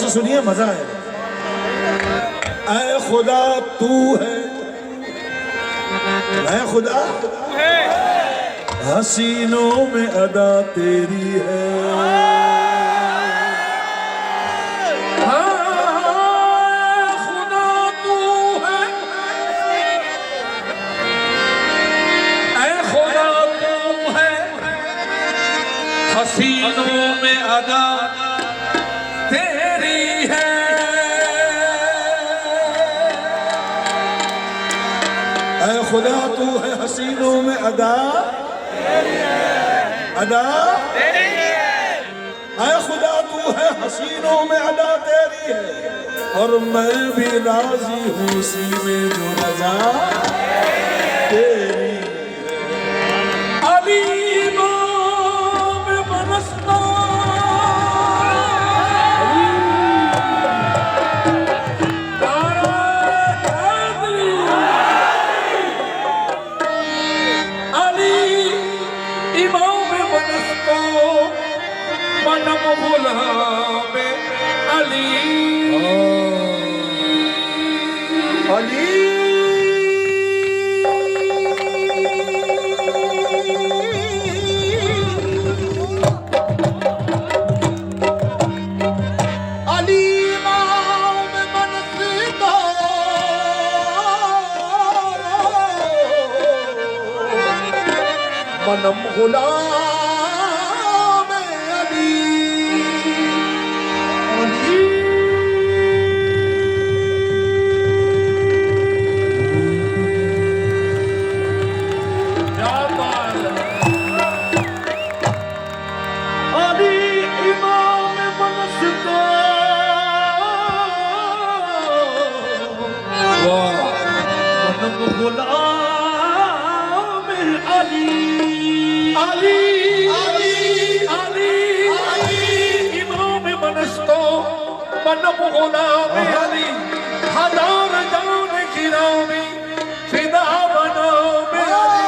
से सुनिए, मजा है। ऐ खुदा तू है, ऐ खुदा हसीनों में अदा तेरी है। हसीनों में अदा तेरी है। ऐ खुदा तू है हसीनों में अदा तेरी है, अदा तेरी है। ऐ खुदा तू है हसीनों में अदा तेरी है, और मैं भी राजी हूँ उसी में जो रजा तेरी। मनम गुलाम अली, अली इमाम मनसता, मनम गुलाम अली, अली अली अली अली इमाम मनस्तो मनम गुलाम अली, हजार जान गिरामी फिदा बनाम अली।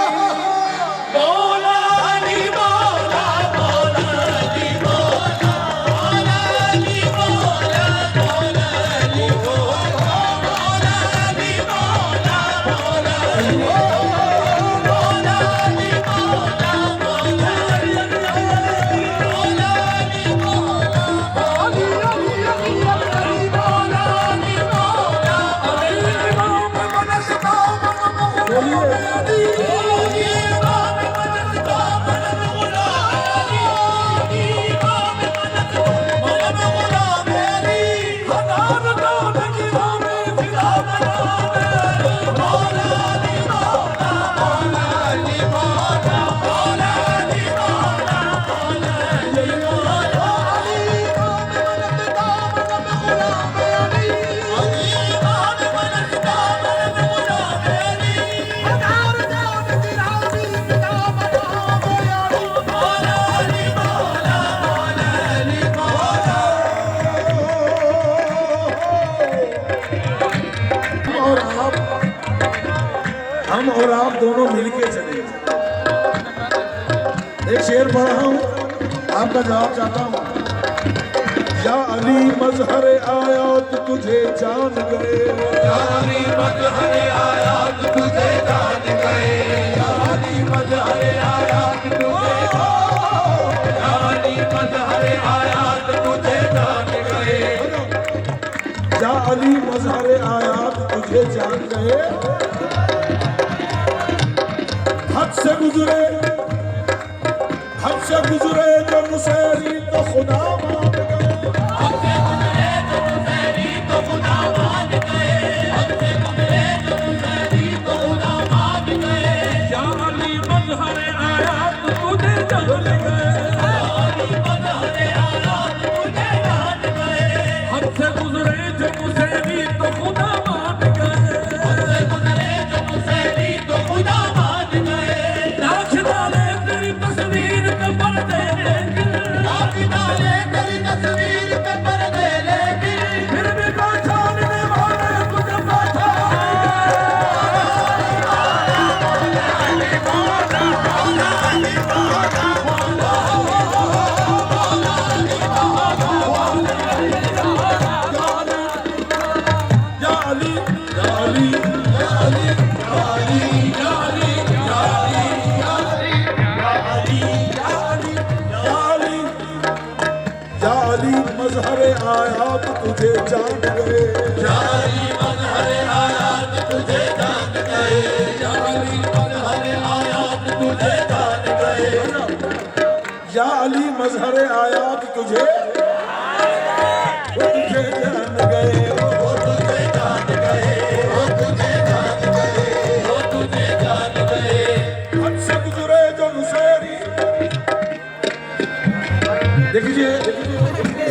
मौला अली मौला, मौला अली मौला, मौला अली मौला, मौला अली मौला, मौला अली मौला, मौला अली हम और आप दोनों मिलके चले। एक शेर पढ़ा हूं, आपका जवाब चाहता हूं। या अली मजहर आयात तुझे जान गए, या अली मजहर आयात तुझे जान गए, या अली मजहर आयात तुझे, या अली मजहर आयात तुझे जान गए, या अली मजहर आयात तुझे जान गए। हद से गुजरे, हद से गुजरे जो मुसैरी तो खुदा मान गए, हद से गुजरे जो मुसैरी तो खुदा मान गए, हद से गुजरे जो मुसैरी तो खुदा मान गए। या अली मजहर आयात तुझे जान गए, या अली मजहर आयात तुझे जान गए, हद से गुजरे जो मुसैरी तो खुदा मान गए, हद से गुजरे जो मुसैरी तो खुदा मान गए। लाख डाले तेरी तस्वीर पे पर्दे, लाख डाले आयात तुझे जान गए। या अली मजहर आयात तुझे जान गए। या अली मजहर आयात तुझे जान गए। या अली मजहर आयात तुझे जान गए। वो तुझे जान गए। वो तुझे जान गए। वो तुझे जान गए। हद से गुजरे जो नुसैरी, देखिए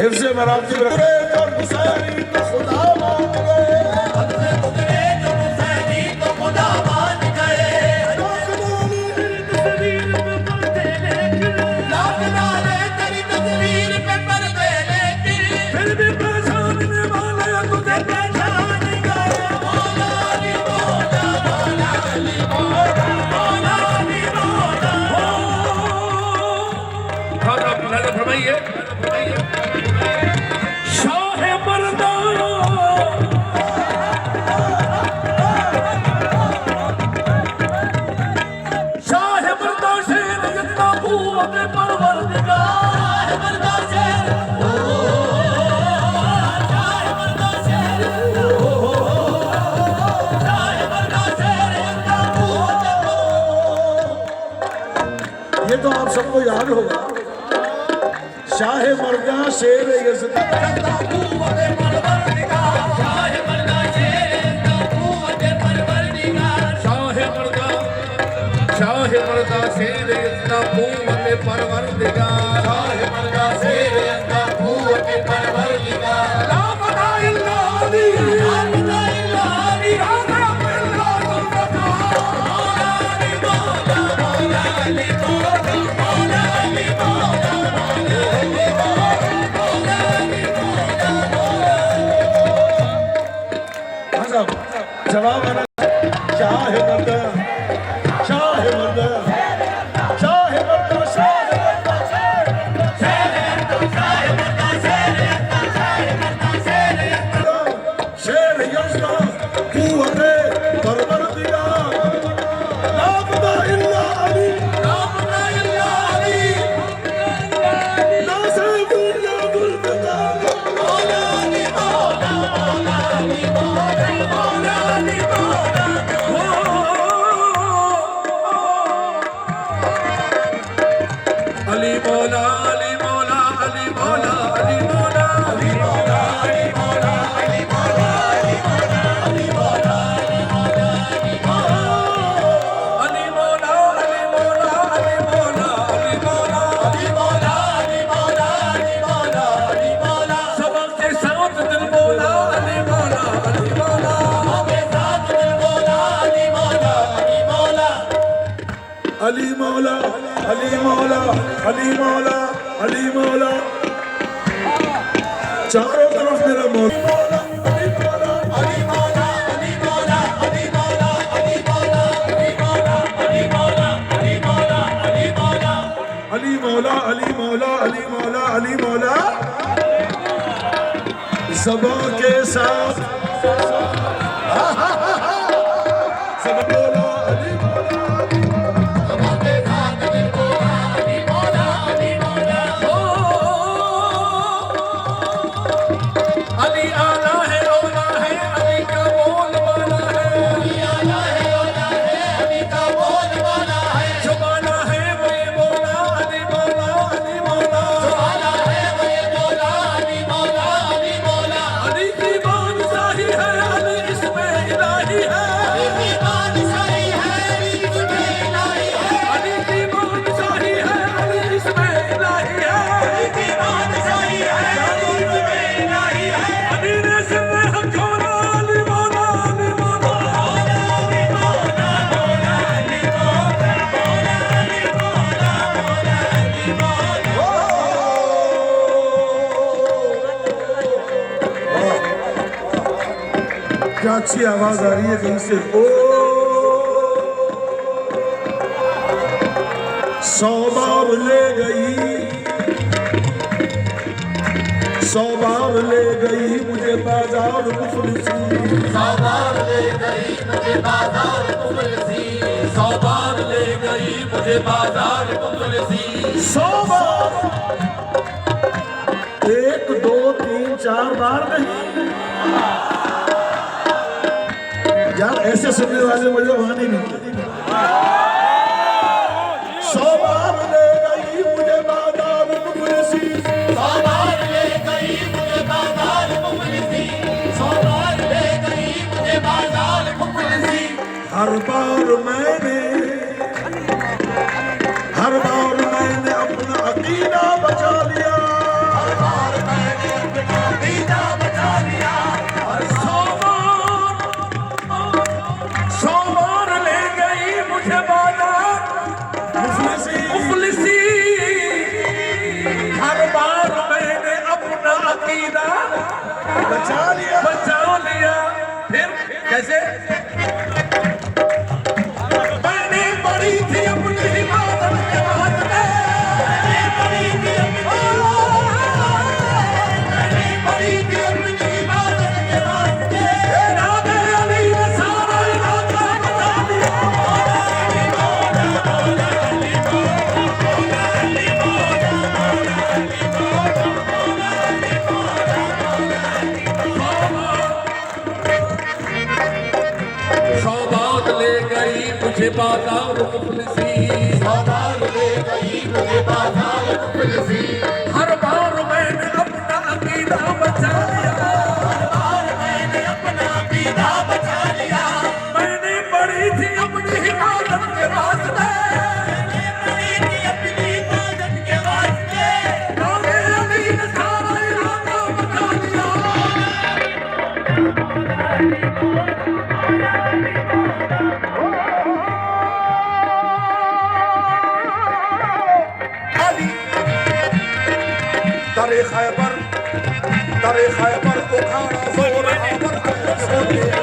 हिफ्ज़ मरातिब गुजरे जो नुसैरी तो खुदा मान गए। हद से गुजरे जो नुसैरी तो खुदा मान गए। लाख नारे तेरी तस्वीर पे पर्दे लेकिन फिर भी पहचानने वाले तुझे पहचान गए। मौला अली मौला, मौला अली मौला, मौला अली मौला। खाना बनाना फरमाइए। शाह मर्दा शाह मर्दा शेर जितना कुव्वत परवरदिगार। शाह मर्दा शेर, ओ शाह मर्दा शेर, ओ शाह मर्दा शेर इतना कुव्वत ये तो आप सबको याद होगा, शाह मर्दा शेर यज़दी। इतना कुव्वत परवरदिगार। शाह मर्दा शेर इतना कुव्वत परवरदिगार। शाह मर्दा शेर इतना कुव्वत परवरदिगार। शाह मर्दा शेर इतना कुव्वत परवरदिगार। ला बना इल्ला अली, ला इलाहा इल्ला अली, ला नाम इल्ला जुल्फ़कार। मौला अली मौला, मौला अली मौला, मौला अली मौला, मौला अली मौला, मौला अली मौला। हाँ साहब, जवाब आना। शाह मर्दा, शाह मर्दा, शाह मर्दा, शाह मर्दा, शेर यज़दा कुव्वते परवरदिगार। ला बदा इल्ला अली, ला बदा इल्ला अली, ला सैफ इल्ला जुल्फ़कार। मौला अली मौला, मौला अली मौला, मौला अली मौला। अली मौला, अली मौला, अली मौला, अली मौला, अली मौला, अली मौला, अली मौला, अली मौला, अली मौला, अली मौला, अली मौला। अली मौला, अली मौला, अली मौला, अली मौला, अली मौला, अली मौला, अली मौला, अली मौला। सबक के साथ दिल मौला, अली मौला, अली मौला। हमें साथ दिल मौला, अली मौला, अली मौला। अली मौला, अली मौला, अली मौला, अली मौला। चारों तरफ मेरा मौला। अली मौला, अली मौला, अली मौला, अली मौला, अली मौला, अली मौला, अली मौला, अली मौला, अली मौला। अली मौला, अली मौला, अली मौला, अली मौला। ज़बां के साथ सब बोला अली मौला। हमारे साथ दिल मौला, अली मौला, अली मौला। अली आला है, औला है, अली का बोल बाला है। अली आला है, औला है, अली का बोल बाला है। जो बाला है वो ये मौला, अली मौला, अली मौला। आला है वो ये मौला, अली मौला, अली मौला। अली की बादशाही है, अली इसमें इलाही है। अली की बादशाही है, अली इसमें इलाही है। अली की बादशाही है, अली इसमें इलाही है। अली की बादशाही है, अली इसमें इलाही है। अली ने सिर हक खोला, अली मौला, अली मौला। मौला अली मौला, मौला अली मौला, मौला अली मौला, मौला अली मौला। क्या अच्छी आवाज आ रही है कहीं से। ओ 100 बार ले गई, 100 बार ले गई मुझे बाजार मुफलिसी। सवार ले गई मुझे बाजार मुफलिसी। सवार ले गई मुझे बाजार मुफलिसी। 100 बार, 1 2 3 4 बार नहीं। यार ऐसे सुनने वाले मुझे वहां नहीं मिलते। 100 बार ले गई मुझे बाजार मुफलिसी, 100 बार ले गई मुझे बाजार मुफलिसी, 100 बार ले गई मुझे बाजार मुफलिसी। हर बार मैंने अपना अकीदा बचा लिया, हर बार मैंने अपना अकीदा बचा लिया। 100 बार ले गई मुझे बाजार मुफलिसी, हर बार मैंने अपना अकीदा बचा लिया। फिर कैसे? मैंने पढ़ी थी अपनी हिफाजत के वास्ते, मैंने पढ़ी थी अपनी इबादत के वास्ते। नामे अली ने सारा इलाका बचा दिया। सौगात ले गई मुझे बाजार मुफलिसी, 100 बार ले गई मुझे बाजार मुफलिसी, हर बार मैंने अपना अकीदा बचा लिया। हर बार मैंने अपना अकीदा बचा लिया। मैंने पढ़ी थी अपनी हिफाजत के वास्ते, मैंने पढ़ी थी अपनी इबादत के वास्ते। नामे अली ने सारा इलाका बचा दिया। दरे खैबर उखाड़ा जोर आवर ऐसे होते हैं।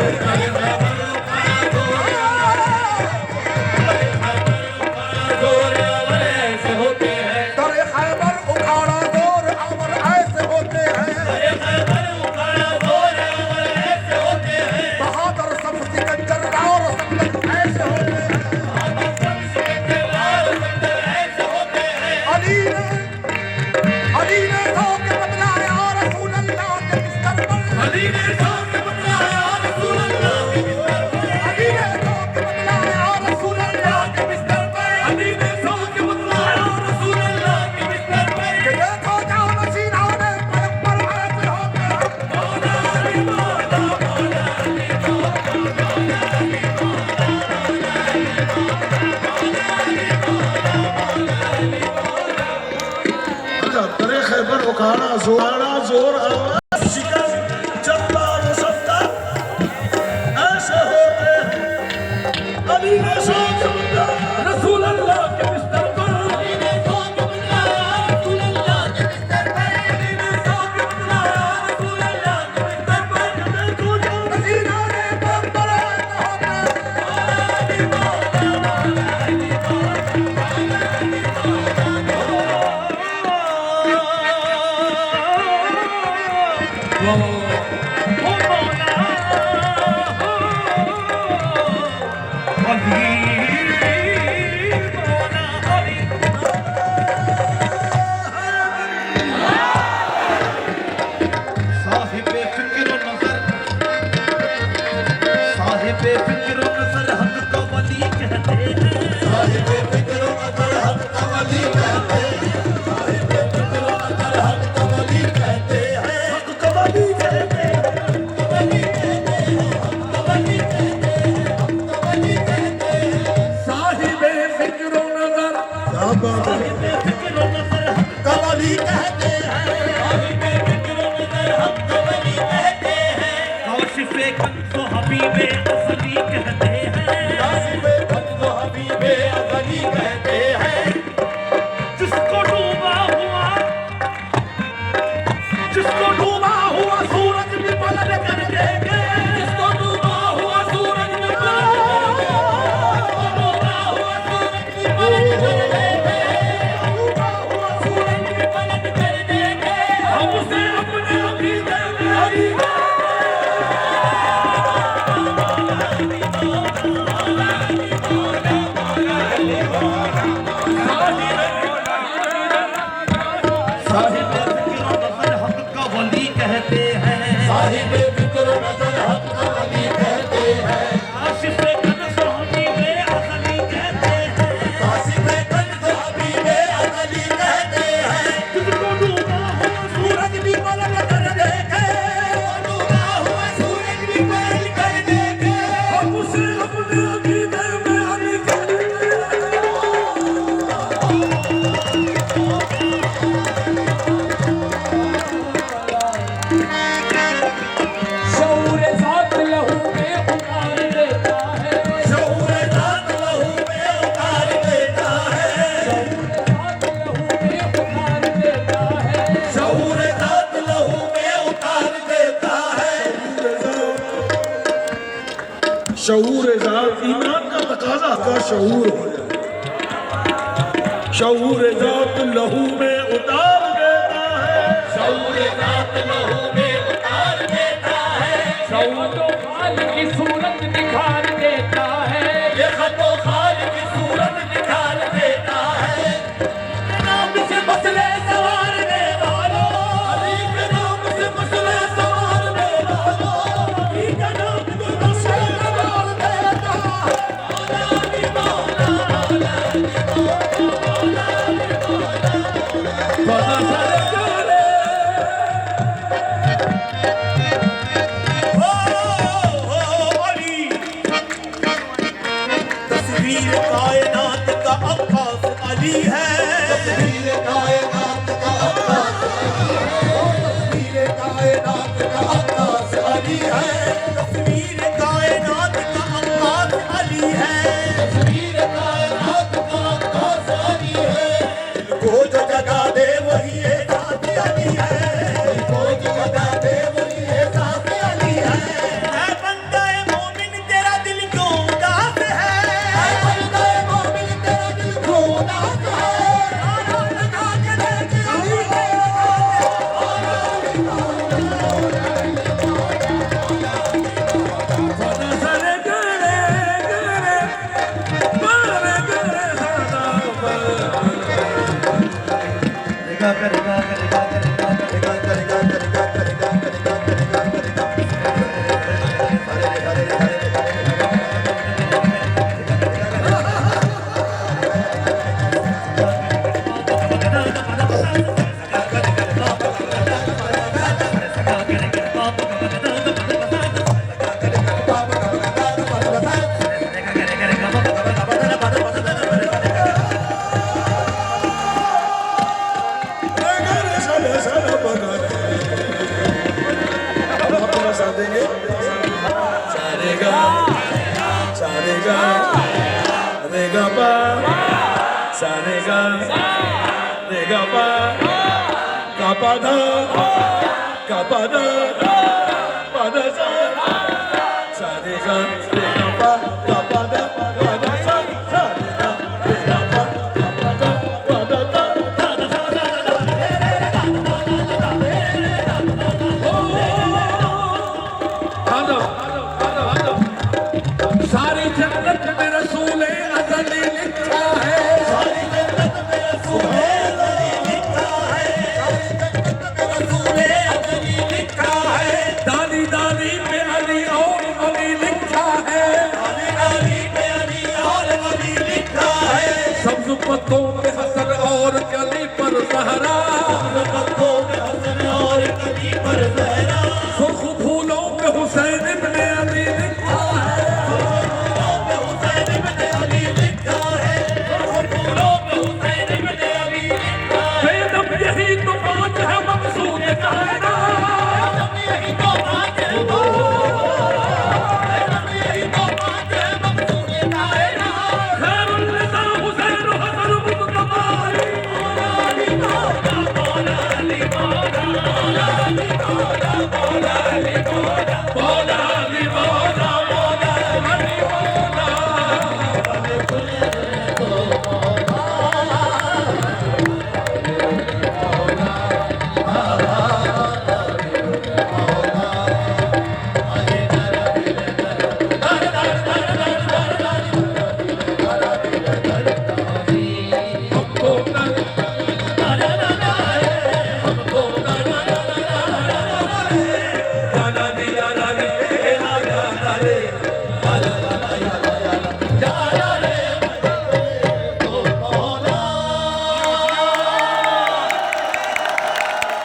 ऐसे होते हैं, दरे खैबर उखाड़ा जोर आवर ऐसे होते हैं। ऐसे होते हैं। बहादुर सब सिकंदर और सब ऐसे होते हैं। ऐसे होते हैं। अली ने धोखे बदलाया रसूल अल्लाह के बिस्तर पर। अली ने धोखे बदलाया रसूल अल्लाह के बिस्तर पर। अली ने धोखे बदलाया रसूल अल्लाह के बिस्तर पर। अली ने धोखे बदलाया रसूल अल्लाह के बिस्तर पर। कि देखो जाओ नसीना ने पैगंबर ऐसे होते हैं। दरे खैबर उखाड़ा जोर आवाज शिकन चंदा मुसफ्ता ऐसे होते हैं। अली ने धोखे बदलाया रसूल अल्लाह के बिस्तर पर, अली ने धोखे बदलाया रसूल अल्लाह के बिस्तर पर। अली ने धोखे बदलाया रसूल अल्लाह के बिस्तर पर। देखो जाओ नसीना ने पैगंबर ऐसे होते हैं। साहिबे फिक्र नजर, साहिबे फिक्र नजर हक का वली कहते हैं। साहिबे फिक्र नजर हक का वली कहते हैं। साहिबे फिक्र नजर हक का वली कहते हैं। हक कवाली कहते हैं। वली कहते हैं, हक का वली कहते हैं, हक का वली कहते हैं। अपने अकीदे में अली के शऊर ज़ात लहू में उतार देता है शऊर ज़ात लहू में उतार देता है शऊर ज़ात लहू में उतार देता है शऊर ज़ात ईमान का तकाजा का शऊर हो जाए शऊर ज़ात लहू में उतार देता है शऊर ज़ात लहू में उतार देता है शऊर तो खाल की सूरत निखार देता है ये खतो खाल की सूरत निखार देता है नाम से मसले सवारने वालों अली के नाम से मसले सवारने वालों अली के नाम से मसले सवारने वालों तस्वीर कायनात का अब्बास अली है तस्वीर कायनात का अब्बास तस्वीर कायनात का अब्बास अली है तस्वीर कायनात का अब्बास अली है तस्वीर कायनात का अब्बास अली है दिल को जो जगा दे वही एहसास अली है दिल को जो जगा दे वही एहसास अली है बंदा मोमिन तेरा दिल क्यों उदास है बंदा मोमिन तेरा दिल क्यों उदास है नारा लगा के देख अली है सरे गरे गरे मारे गरे सदा सारी जन्नत में रसूले अज़ली लिखा है सारी जन्नत में रसूले अज़ली लिखा है सारी जन्नत में रसूले अज़ली लिखा है दानी दानी में अली और अली लिखा है दानी दानी में अली और अली लिखा है सब्ज़ पत्तों पे हसन और कली पर सहरा पत्तों